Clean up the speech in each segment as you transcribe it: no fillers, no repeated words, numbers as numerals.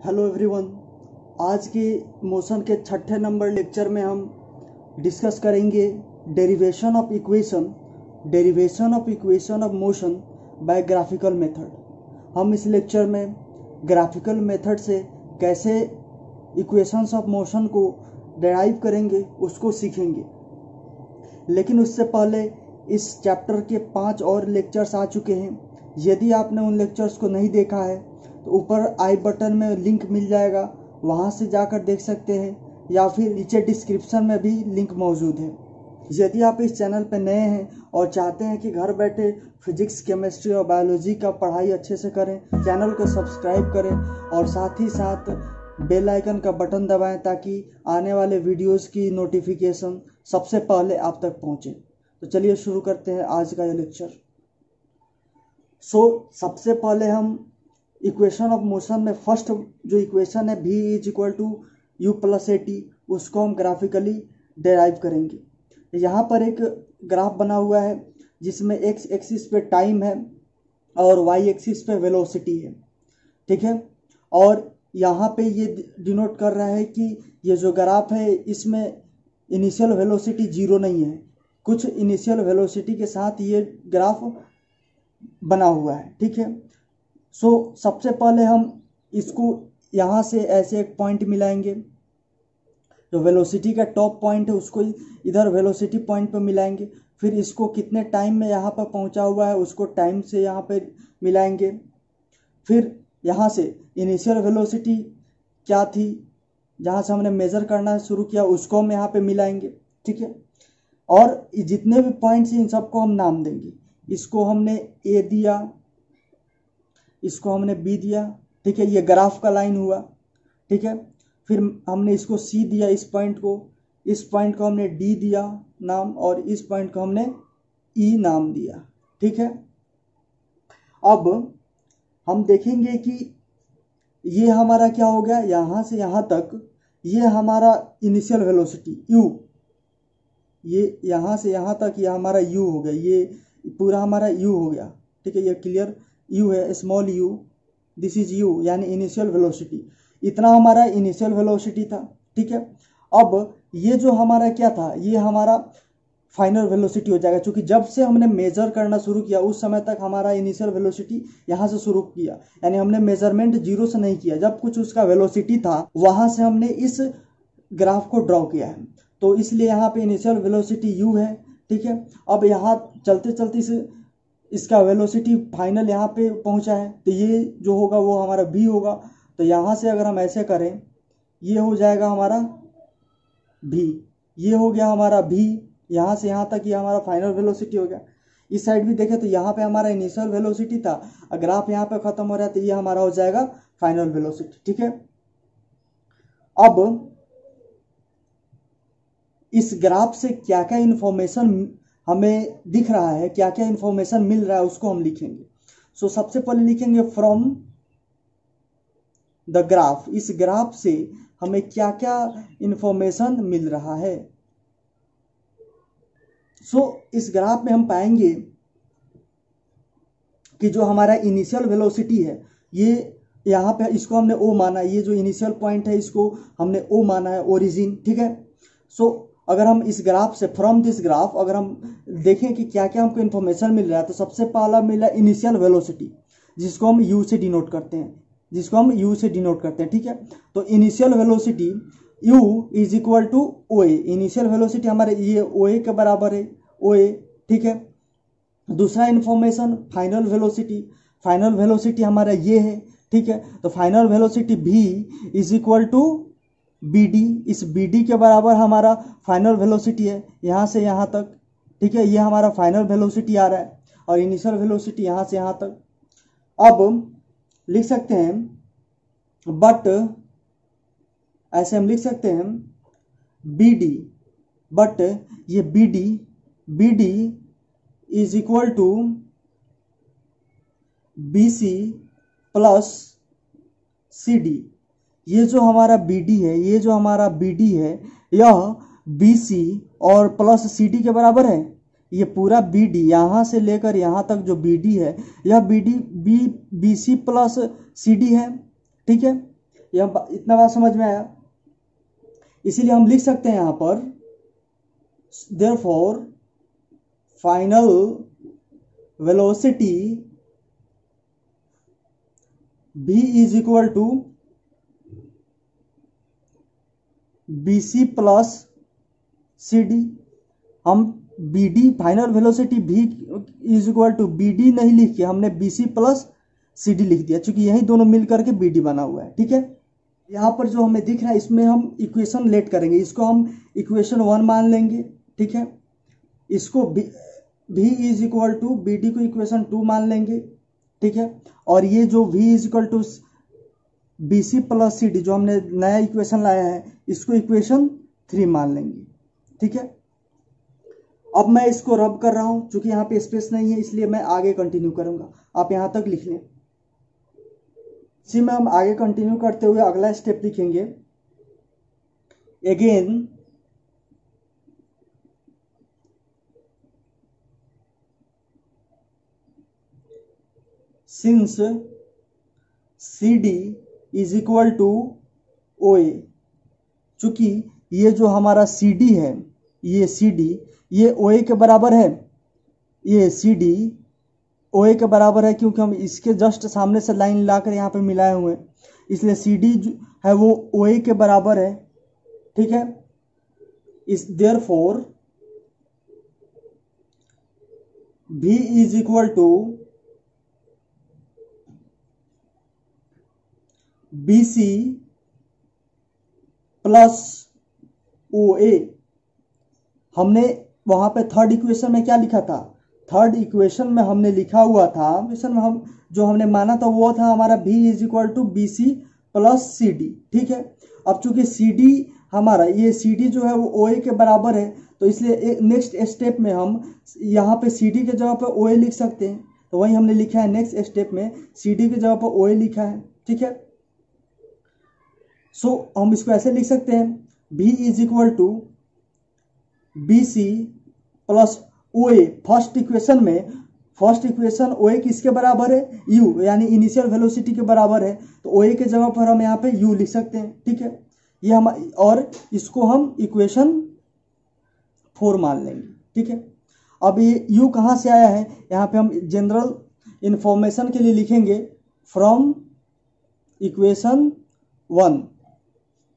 Hello everyone. आज के motion के छठे नंबर लेक्चर में हम डिस्कस करेंगे derivation of equation of motion by graphical method. हम इस लेक्चर में ग्राफिकल मेथड से कैसे इक्वेशंस ऑफ मोशन को डेराइव करेंगे उसको सीखेंगे। लेकिन उससे पहले इस चैप्टर के 5 और लेक्चर्स आ चुके हैं। यदि आपने उन लेक्चर्स को नहीं देखा है तो ऊपर आई बटन में लिंक मिल जाएगा, वहां से जाकर देख सकते हैं, या फिर नीचे डिस्क्रिप्शन में भी लिंक मौजूद है। यदि आप इस चैनल पर नए हैं और चाहते हैं कि घर बैठे फिजिक्स, केमिस्ट्री और बायोलॉजी का पढ़ाई अच्छे से करें, चैनल को सब्सक्राइब करें और साथ ही साथ बेल आइकन का बटन दबाएं ताकि आने वाले वीडियोस की नोटिफिकेशन सबसे पहले आप तक पहुंचे। तो चलिए शुरू करते हैं आज का ये लेक्चर। सबसे पहले हम इक्वेशन ऑफ मोशन में फर्स्ट जो इक्वेशन है v = u + at, उसको हम ग्राफिकली डेराइव करेंगे। यहाँ पर एक ग्राफ बना हुआ है जिसमें x एक्सिस पे टाइम है और y एक्सिस पे वेलोसिटी है, ठीक है। और यहाँ पे ये डिनोट कर रहा है कि ये जो ग्राफ है इसमें इनिशियल वेलोसिटी 0 नहीं है, कुछ इनिशियल वेलोसिटी के साथ ये ग्राफ बना हुआ है, ठीक है। सबसे पहले हम इसको यहाँ से ऐसे एक पॉइंट मिलाएंगे, जो वेलोसिटी का टॉप पॉइंट है उसको इधर वेलोसिटी पॉइंट पर मिलाएंगे। फिर इसको कितने टाइम में यहाँ पर पहुँचा हुआ है उसको टाइम से यहाँ पे मिलाएंगे। फिर यहाँ से इनिशियल वेलोसिटी क्या थी, जहाँ से हमने मेज़र करना शुरू किया, उसको हम यहाँ पे मिलाएंगे, ठीक है। और जितने भी पॉइंट्स इन सबको हम नाम देंगे। इसको हमने ए दिया, इसको हमने बी दिया, ठीक है, ये ग्राफ का लाइन हुआ, ठीक है। फिर हमने इसको सी दिया, इस पॉइंट को हमने डी दिया नाम, और इस पॉइंट को हमने ई नाम दिया, ठीक है। अब हम देखेंगे कि ये हमारा क्या हो गया, यहाँ से यहाँ तक ये हमारा इनिशियल वेलोसिटी u, ये यहाँ से यहाँ तक ये हमारा u हो गया, ये पूरा हमारा u हो गया, ठीक है। ये क्लियर u है, small u, this is u यानी इनिशियल वेलोसिटी। इतना हमारा इनिशियल वेलोसिटी था, ठीक है। अब ये जो हमारा क्या था, ये हमारा फाइनल वेलोसिटी हो जाएगा, क्योंकि जब से हमने मेजर करना शुरू किया उस समय तक हमारा इनिशियल वेलोसिटी यहाँ से शुरू किया, यानी हमने मेजरमेंट 0 से नहीं किया। जब कुछ उसका वेलोसिटी था वहां से हमने इस ग्राफ को ड्रॉ किया है, तो इसलिए यहाँ पे इनिशियल वेलोसिटी u है, ठीक है। अब यहाँ चलते चलते इसका वेलोसिटी फाइनल यहाँ पे पहुँचा है, तो ये जो होगा वो हमारा v होगा। तो यहाँ से अगर हम ऐसे करें, ये हो जाएगा हमारा v, ये हो गया हमारा v, यहाँ से यहाँ तक ये हमारा फाइनल वेलोसिटी हो गया। इस साइड भी देखें तो यहाँ पे हमारा इनिशियल वेलोसिटी था, ग्राफ यहाँ पे खत्म हो रहा है तो ये हमारा हो जाएगा फाइनल वेलोसिटी, ठीक है। अब इस ग्राफ से क्या क्या इंफॉर्मेशन हमें दिख रहा है, क्या क्या इंफॉर्मेशन मिल रहा है, उसको हम लिखेंगे। सबसे पहले लिखेंगे फ्रॉम द ग्राफ, इस ग्राफ से हमें क्या क्या इंफॉर्मेशन मिल रहा है। इस ग्राफ में हम पाएंगे कि जो हमारा इनिशियल वेलोसिटी है, ये यहाँ पे इसको हमने ओ माना, ये जो इनिशियल पॉइंट है इसको हमने ओ माना है, ओरिजिन, ठीक है। अगर हम इस ग्राफ से फ्रॉम दिस ग्राफ अगर हम देखें कि क्या क्या हमको इन्फॉर्मेशन मिल रहा है, तो सबसे पहला मिला इनिशियल वेलोसिटी, जिसको हम u से डिनोट करते हैं, ठीक है। तो initial velocity u = OA, initial velocity हमारे ये OA के बराबर है, OA, ठीक है। दूसरा इन्फॉर्मेशन फाइनल वेलोसिटी हमारा ये है, ठीक है। तो फाइनल वेलोसिटी v = BD, इस BD के बराबर हमारा फाइनल वेलोसिटी है यहाँ से यहाँ तक, ठीक है। ये हमारा फाइनल वेलोसिटी आ रहा है और इनिशियल वेलोसिटी यहाँ से यहाँ तक। अब लिख सकते हैं बट, ऐसे हम लिख सकते हैं BD, बट ये BD = BC + CD। ये जो हमारा BD है यह BC और प्लस CD के बराबर है। ये पूरा BD यहाँ से लेकर यहाँ तक जो BD है, यह BC प्लस CD है, ठीक है। यह इतना बात समझ में आया। इसीलिए हम लिख सकते हैं यहाँ पर therefore final velocity v is equal to bc plus cd। हम bd final velocity v is equal to bd नहीं लिख के हमने bc प्लस cd लिख दिया, क्योंकि यही दोनों मिल करके bd बना हुआ है। ठीक है, यहाँ पर जो हमें दिख रहा है इसमें हम इक्वेशन लेट करेंगे, इसको हम इक्वेशन 1 मान लेंगे। ठीक है, इसको v is equal to bd को इक्वेशन 2 मान लेंगे। ठीक है, और ये जो v is equal to bc plus cd जो हमने नया इक्वेशन लाया है इसको इक्वेशन 3 मान लेंगे। ठीक है, अब मैं इसको रब कर रहा हूं, क्योंकि यहाँ पे स्पेस नहीं है इसलिए मैं आगे कंटिन्यू करूंगा। आप यहाँ तक लिख लें। इसी में हम आगे कंटिन्यू करते हुए अगला स्टेप लिखेंगे। Again since CD is equal to OA, चूंकि ये जो हमारा CD है, ये CD ये OA के बराबर है, ये CD OA के बराबर है, क्योंकि हम इसके जस्ट सामने से लाइन लाकर यहाँ पे मिलाए हुए हैं, इसलिए CD जो है वो OA के बराबर है। ठीक है, इस therefore V is equal to BC plus OA। हमने वहां पे थर्ड इक्वेशन में क्या लिखा था? थर्ड इक्वेशन में हमने लिखा हुआ था, इक्वेशन में हम जो हमने माना था वो था हमारा V is equal to BC plus CD। ठीक है, अब चूंकि CD हमारा ये CD जो है वो OA के बराबर है, तो इसलिए नेक्स्ट स्टेप में हम यहाँ पे CD के जगह पे OA लिख सकते हैं। तो वही हमने लिखा है, नेक्स्ट स्टेप में CD के जगह पे OA लिखा है। ठीक है, सो हम इसको ऐसे लिख सकते हैं, V is equal to BC plus OA। First equation OA किसके बराबर है? U, यानी इनिशियल वेलोसिटी के बराबर है, तो OA के जगह पर हम यहाँ पे U लिख सकते हैं। ठीक है, ये हम और इसको हम इक्वेशन 4 मान लेंगे। ठीक है, अब ये U कहाँ से आया है? यहाँ पे हम जनरल इंफॉर्मेशन के लिए लिखेंगे फ्रॉम इक्वेशन 1।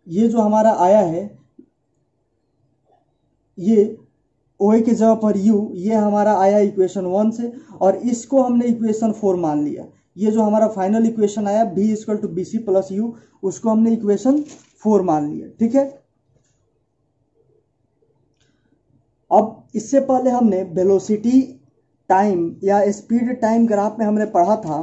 ये जो हमारा आया है ये OA के जगह पर U, ये हमारा आया इक्वेशन 1 से, और इसको हमने इक्वेशन 4 मान लिया। ये जो हमारा फाइनल इक्वेशन आया V equal to BC plus U, उसको हमने इक्वेशन 4 मान लिया। ठीक है, अब इससे पहले हमने वेलोसिटी टाइम या स्पीड टाइम ग्राफ में हमने पढ़ा था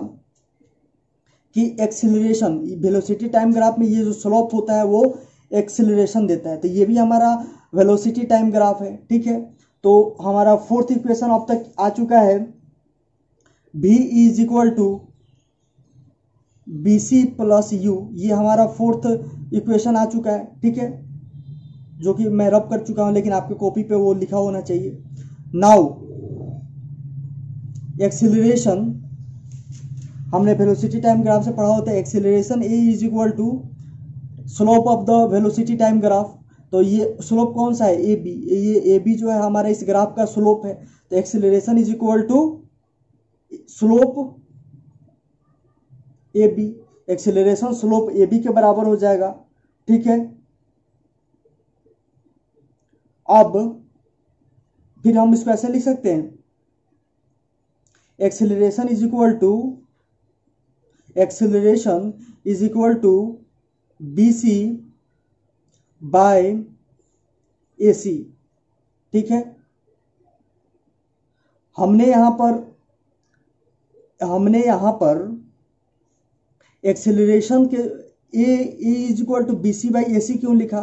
कि एक्सीलरेशन, वेलोसिटी टाइम ग्राफ में ये जो स्लोप होता है वो एक्सीलरेशन देता है, तो ये भी हमारा वेलोसिटी टाइम ग्राफ है। ठीक है, तो हमारा फोर्थ इक्वेशन अब तक आ चुका है, V is equal to BC plus U। ये हमारा फोर्थ इक्वेशन आ चुका है। ठीक है, जो कि मैं रब कर चुका हूं, लेकिन आपके कॉपी पे वो लिखा होना चाहिए। नाउ एक्सीलरेशन, हमने वेलोसिटी टाइम ग्राफ से पढ़ा होता है acceleration A is equal to slope of the velocity time graph. तो ये स्लोप कौन सा है? AB। ये AB जो है हमारा इस ग्राफ का स्लोप है, तो acceleration is equal to slope AB। Acceleration slope AB के बराबर हो जाएगा। ठीक है, अब फिर हम इसको ऐसे लिख सकते हैं, acceleration is equal to BC by AC। ठीक है, हमने यहां पर एक्सीलरेशन के A is equal to BC by AC क्यों लिखा,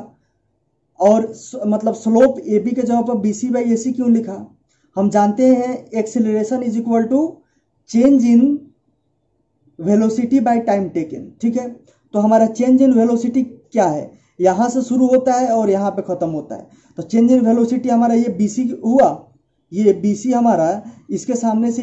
और मतलब स्लोप AB के जगह पर BC बाई AC क्यों लिखा? हम जानते हैं acceleration is equal to change in velocity by time taken. ठीक है, तो हमारा चेंज इन वेलोसिटी क्या है? यहां से शुरू होता है और यहां पे खत्म होता है, तो चेंज इन वेलोसिटी हमारा ये BC हुआ, ये BC हमारा इसके सामने से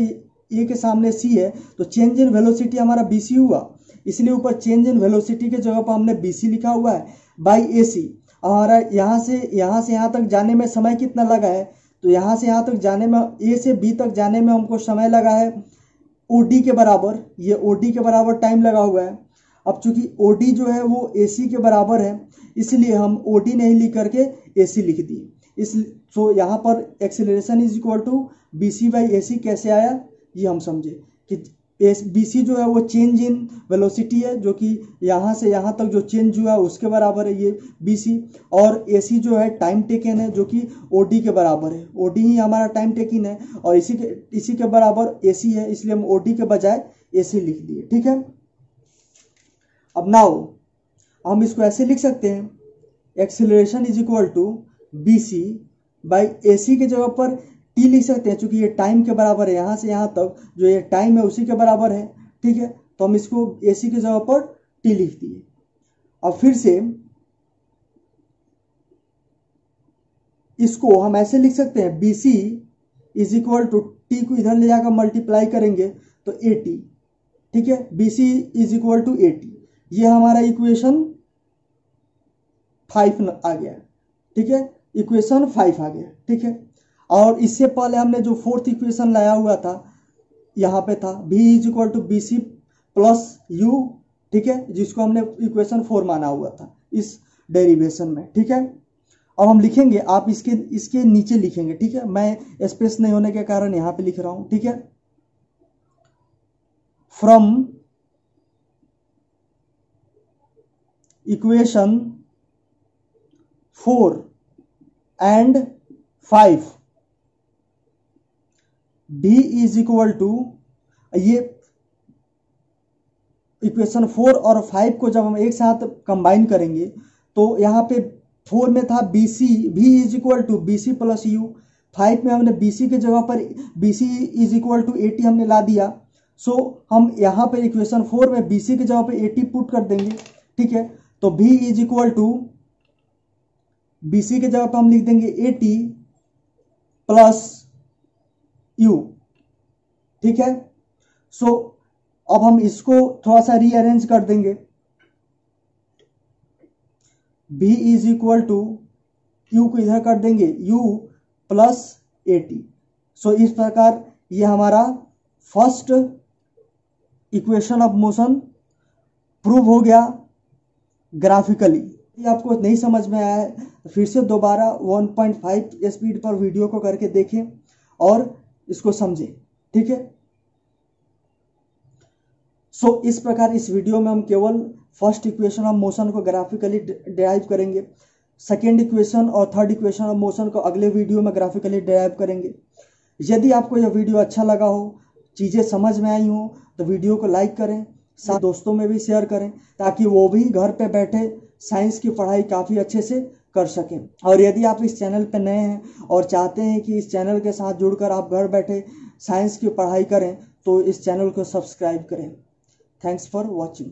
A के सामने C है, तो चेंज इन वेलोसिटी हमारा BC हुआ। इसलिए ऊपर चेंज इन वेलोसिटी के जगह पर हमने BC लिखा हुआ है बाई AC। हमारा यहाँ से यहाँ तक जाने में समय कितना लगा है, तो यहाँ से यहाँ तक जाने में A से B तक जाने में हमको समय लगा है OD के बराबर, ये OD के बराबर टाइम लगा हुआ है। अब चूंकि OD जो है वो AC के बराबर है, इसलिए हम OD नहीं लिख करके AC लिख दिए। तो यहाँ पर acceleration is equal to BC by AC कैसे आया ये हम समझे कि BC जो है वो चेंज इन वेलोसिटी है, जो कि यहाँ से यहाँ तक जो चेंज हुआ उसके बराबर है ये BC, और AC जो है टाइम टेकन है जो कि OD के बराबर है। OD ही हमारा टाइम टेकिंग है और इसी के बराबर AC है, इसलिए हम OD के बजाय AC लिख दिए। ठीक है, अब नाउ हम इसको ऐसे लिख सकते हैं, acceleration is equal to BC by AC के जगह पर T लिख सकते हैं, चूंकि ये टाइम के बराबर है, यहाँ से यहाँ तक जो ये टाइम है उसी के बराबर है। ठीक है, तो हम इसको AC की जगह पर T लिख दिए। अब फिर से इसको हम ऐसे लिख सकते हैं, BC is equal to T को इधर ले जाकर मल्टीप्लाई करेंगे तो AT। ठीक है, BC is equal to AT, ये हमारा इक्वेशन 5 आ गया। ठीक है, इक्वेशन 5 आ गया। ठीक है, और इससे पहले हमने जो फोर्थ इक्वेशन लाया हुआ था यहाँ पे था V is equal to BC plus U। ठीक है, जिसको हमने इक्वेशन 4 माना हुआ था इस डेरिवेशन में। ठीक है, अब हम लिखेंगे, आप इसके नीचे लिखेंगे। ठीक है, मैं स्पेस नहीं होने के कारण यहाँ पे लिख रहा हूँ। ठीक है, from equation 4 and 5 B is equal to, ये इक्वेशन 4 और 5 को जब हम एक साथ कंबाइन करेंगे तो यहाँ पे 4 में था BC, V is equal to BC plus U। 5 में हमने BC के जगह पर BC is equal to AT हमने ला दिया। सो हम यहाँ पे इक्वेशन 4 में BC के जगह पर AT पुट कर देंगे। ठीक है, तो V is equal to BC के जगह पर हम लिख देंगे AT प्लस U। ठीक है, सो अब हम इसको थोड़ा सा रीअरेंज कर देंगे। B is equal to U को इधर कर देंगे U प्लस AT। सो इस प्रकार ये हमारा first equation of motion prove हो गया ग्राफिकली। ये आपको नहीं समझ में आया है फिर से दोबारा 1.5 स्पीड पर वीडियो को करके देखें और इसको समझें। ठीक है, सो इस प्रकार इस वीडियो में हम केवल फर्स्ट इक्वेशन ऑफ मोशन को ग्राफिकली डिराइव करेंगे, सेकेंड इक्वेशन और थर्ड इक्वेशन ऑफ मोशन को अगले वीडियो में ग्राफिकली डिराइव करेंगे। यदि आपको यह वीडियो अच्छा लगा हो, चीज़ें समझ में आई हो, तो वीडियो को लाइक करें, साथ दोस्तों में भी शेयर करें ताकि वो भी घर पे बैठे साइंस की पढ़ाई काफ़ी अच्छे से कर सकें। और यदि आप इस चैनल पर नए हैं और चाहते हैं कि इस चैनल के साथ जुड़कर आप घर बैठे साइंस की पढ़ाई करें तो इस चैनल को सब्सक्राइब करें। Thanks for watching.